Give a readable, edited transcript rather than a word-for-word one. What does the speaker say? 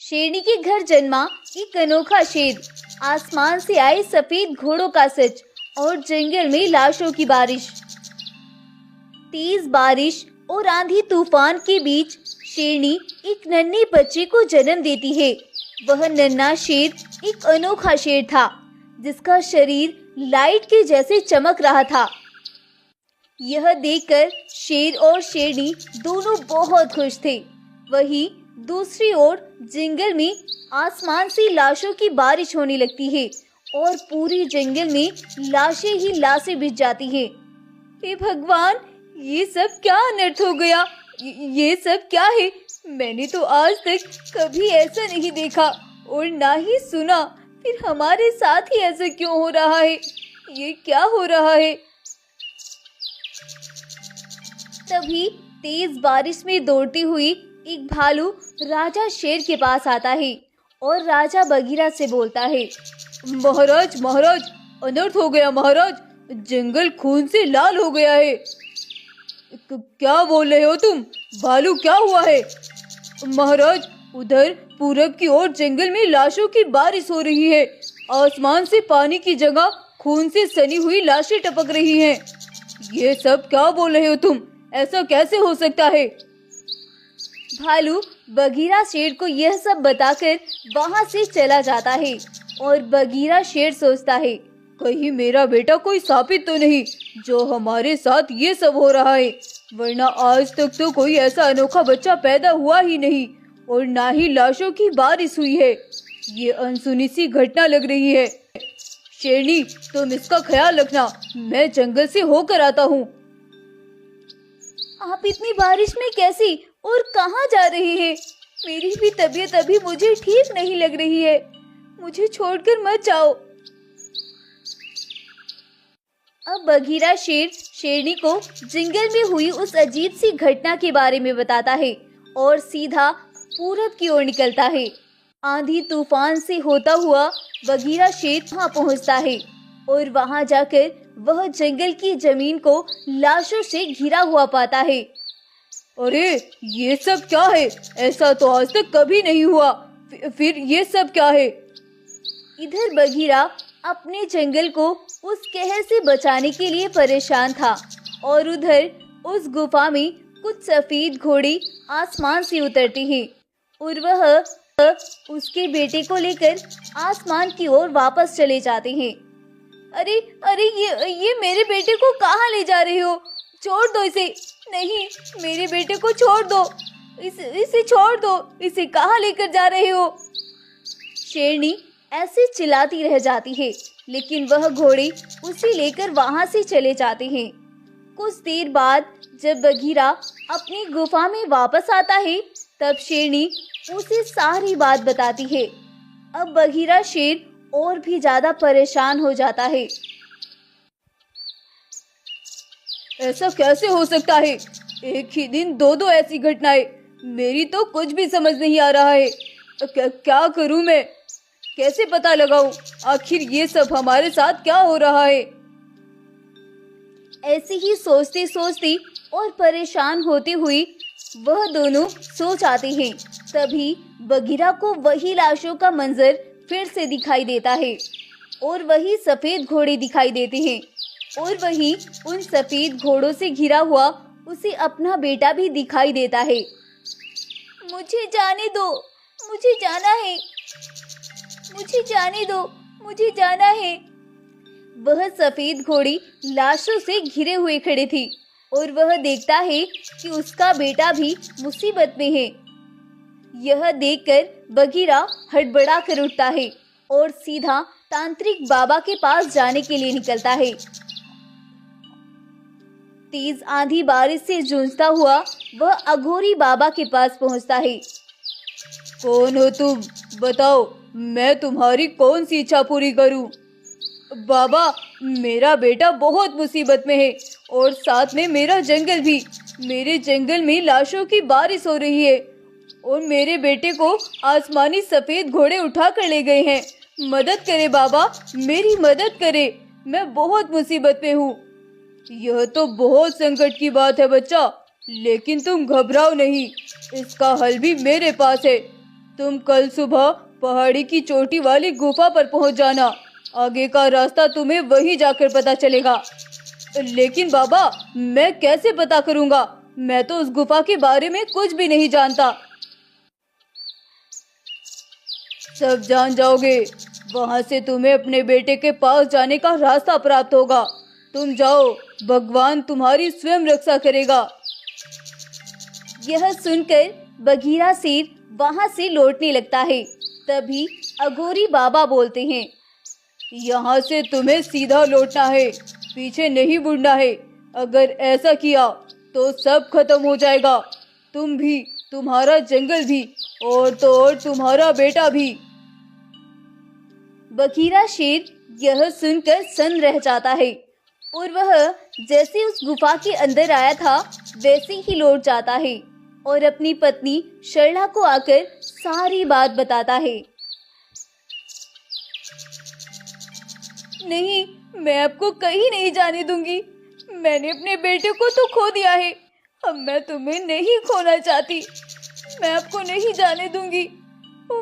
शेरनी के घर जन्मा एक अनोखा शेर, आसमान से आए सफेद घोड़ों का सच और जंगल में लाशों की बारिश। तेज बारिश और आंधी तूफान के बीच शेरनी एक नन्हे बच्चे को जन्म देती है। वह नन्हा शेर एक अनोखा शेर था, जिसका शरीर लाइट के जैसे चमक रहा था। यह देखकर शेर और शेरनी दोनों बहुत खुश थे। वहीं दूसरी ओर जंगल में आसमान से लाशों की बारिश होने लगती है और पूरे जंगल में लाशें ही लाशें बिछ जाती हैं। हे भगवान, ये सब क्या अनर्थ हो गया? ये सब क्या है? मैंने तो आज तक कभी ऐसा नहीं देखा और ना ही सुना। फिर हमारे साथ ही ऐसा क्यों हो रहा है? ये क्या हो रहा है? तभी तेज बारिश में दौड़ती हुई एक भालू राजा शेर के पास आता है और राजा बगीरा से बोलता है, महाराज महाराज, अनर्थ हो गया महाराज, जंगल खून से लाल हो गया है। क्या बोल रहे हो तुम? भालू, क्या हुआ है? महाराज, उधर पूरब की ओर जंगल में लाशों की बारिश हो रही है। आसमान से पानी की जगह खून से सनी हुई लाशें टपक रही हैं। ये सब क्या बोल रहे हो तुम? ऐसा कैसे हो सकता है? भालू बगीरा शेर को यह सब बताकर वहां से चला जाता है और बगीरा शेर सोचता है, कहीं मेरा बेटा कोई साबित तो नहीं जो हमारे साथ ये सब हो रहा है, वरना आज तक तो कोई ऐसा अनोखा बच्चा पैदा हुआ ही नहीं और ना ही लाशों की बारिश हुई है। ये अनसुनी सी घटना लग रही है। शेरनी, तुम इसका ख्याल रखना, मैं जंगल से होकर आता हूँ। आप इतनी बारिश में कैसी और कहाँ जा रहे हैं? मेरी भी तबीयत अभी मुझे ठीक नहीं लग रही है। मुझे छोड़कर मत जाओ। अब बगीरा शेर शेरनी को जंगल में हुई उस अजीब सी घटना के बारे में बताता है और सीधा पूरब की ओर निकलता है। आंधी तूफान से होता हुआ बगीरा शेर वहां पहुंचता है और वहां जाकर वह जंगल की जमीन को लाशों से घिरा हुआ पाता है। अरे, ये सब क्या है? ऐसा तो आज तक कभी नहीं हुआ। फिर ये सब क्या है? इधर बगीरा अपने जंगल को उस कहर से बचाने के लिए परेशान था और उधर उस गुफा में कुछ सफेद घोड़े आसमान से उतरते हैं और वह उसके बेटे को लेकर आसमान की ओर वापस चले जाते हैं। अरे अरे, ये मेरे बेटे को कहाँ ले जा रहे हो? छोड़ दो इसे। नहीं, मेरे बेटे को छोड़ दो। इसे छोड़ दो। इसे कहाँ लेकर जा रहे हो? शेरनी ऐसे चिल्लाती रह जाती है, लेकिन वह घोड़े उसे लेकर वहां से चले जाते हैं। कुछ देर बाद जब बगीरा अपनी गुफा में वापस आता है, तब शेरनी उसे सारी बात बताती है। अब बगीरा शेर और भी ज्यादा परेशान हो जाता है। ऐसा कैसे हो सकता है? एक ही दिन दो दो ऐसी घटनाएं। मेरी तो कुछ भी समझ नहीं आ रहा है। क्या करूं मैं? कैसे पता लगाऊं आखिर ये सब हमारे साथ क्या हो रहा है? ऐसे ही सोचते सोचते और परेशान होते हुए वह दोनों सो जाते हैं। तभी बगीरा को वही लाशों का मंजर फिर से दिखाई देता है और वही सफेद घोड़े दिखाई देते हैं और वही उन सफेद घोड़ों से घिरा हुआ उसे अपना बेटा भी दिखाई देता है। मुझे जाने दो, मुझे जाना है। मुझे जाने दो, मुझे जाना है। वह सफेद घोड़ी लाशों से घिरे हुए खड़े थी और वह देखता है कि उसका बेटा भी मुसीबत में है। यह देखकर बगीरा हड़बड़ा कर उठता है और सीधा तांत्रिक बाबा के पास जाने के लिए निकलता है। तेज आंधी बारिश से जूझता हुआ वह अघोरी बाबा के पास पहुंचता है। कौन हो तुम? बताओ, मैं तुम्हारी कौन सी इच्छा पूरी करूं? बाबा, मेरा बेटा बहुत मुसीबत में है और साथ में मेरा जंगल भी। मेरे जंगल में लाशों की बारिश हो रही है और मेरे बेटे को आसमानी सफेद घोड़े उठा कर ले गए हैं। मदद करे बाबा, मेरी मदद करे। मैं बहुत मुसीबत में हूँ। यह तो बहुत संकट की बात है बच्चा, लेकिन तुम घबराओ नहीं, इसका हल भी मेरे पास है। तुम कल सुबह पहाड़ी की चोटी वाली गुफा पर पहुंच जाना। आगे का रास्ता तुम्हें वहीं जाकर पता चलेगा। लेकिन बाबा, मैं कैसे पता करूंगा? मैं तो उस गुफा के बारे में कुछ भी नहीं जानता। सब जान जाओगे। वहां से तुम्हें अपने बेटे के पास जाने का रास्ता प्राप्त होगा। तुम जाओ, भगवान तुम्हारी स्वयं रक्षा करेगा। यह सुनकर बघीरा शेर वहां से लौटने लगता है। तभी अघोरी बाबा बोलते हैं, यहाँ से तुम्हें सीधा लौटना है, पीछे नहीं मुड़ना है। अगर ऐसा किया तो सब खत्म हो जाएगा, तुम भी, तुम्हारा जंगल भी, और तो और तुम्हारा बेटा भी। बघीरा शेर यह सुनकर सन्न रह जाता है और वह जैसे उस गुफा के अंदर आया था वैसे ही लौट जाता है और अपनी पत्नी शर्ला को आकर सारी बात बताता है। नहीं, मैं आपको कहीं नहीं जाने दूंगी। मैंने अपने बेटे को तो खो दिया है, अब मैं तुम्हें नहीं खोना चाहती। मैं आपको नहीं जाने दूंगी। ओ